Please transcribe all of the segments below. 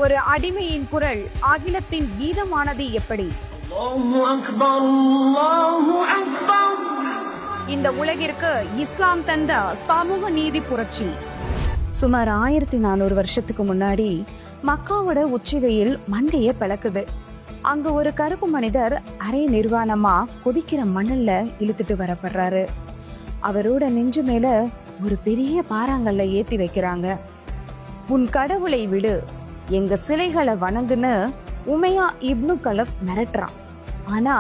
ஒரு அடிமையின் குரல் அகிலத்தின் கீதமானது எப்படி? இந்த உலகிற்கு இஸ்லாம் தந்த சமூக நீதி புரட்சி. சுமார் 1400 வருஷத்துக்கு முன்னாடி மக்காவோட உச்சிகையில் மண்டையே பிளக்குது. அங்க ஒரு கருப்பு மனிதர் அரை நிர்வாணமா கொதிக்கிற மணல்ல இழுத்துட்டு வரப்படுறாரு. அவரோட நெஞ்சு மேல ஒரு பெரிய பாறாங்கல்ல ஏத்தி வைக்கிறாங்க. உன் கடவுளை விடு, எங்க சிலைகளை வணங்குன்னு உமையா இப்னு கலஃப் மிரட்டுறான். ஆனா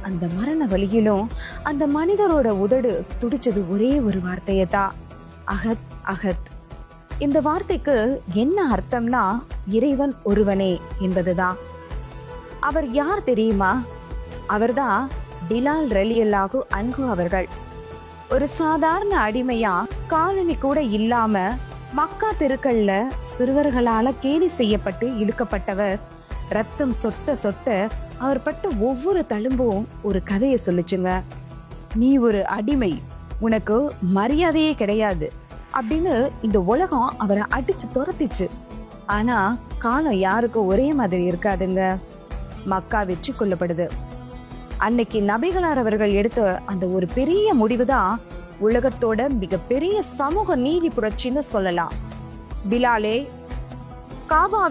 அந்த மரண வழியிலும் அந்த மனிதரோட உதடு துடிச்சது ஒரே ஒரு வார்த்தையை தான், அகத் அகத். இந்த வார்த்தைக்கு என்ன அர்த்தம்னா இறைவன் ஒருவனே என்பதுதான். அவர் யார் தெரியுமா? அவர்தான் பிலால் ரலியல்லாஹு அன்ஹு அவர்கள். ஒரு சாதாரண அடிமையா காலனி கூட இல்லாம மக்கா தெருக்கள்ல சிறுவர்களால கேலி செய்யப்பட்டு இழுக்கப்பட்டவர். ரத்தம் சொட்ட சொட்ட அவர் பட்ட ஒவ்வொரு தழும்பும் ஒரு கதையை சொல்லிச்சுங்க. நீ ஒரு அடிமை, உனக்கு மரியாதையே கிடையாது அப்படின்னு இந்த உலகம் அவரை அடிச்சு துரத்திச்சு. ஆனா காலம் யாருக்கும் ஒரே மாதிரி இருக்காதுங்க. மக்கா வெற்றி கொள்ளப்படுது. அன்னைக்கு நபிகளார் அவர்கள் எடுத்த அந்த ஒரு பெரிய முடிவுதான் உலகத்தோட மிகப்பெரிய சமூக நீதி புரட்சின்னு சொல்லலாம். பிலாலே, காபாவின்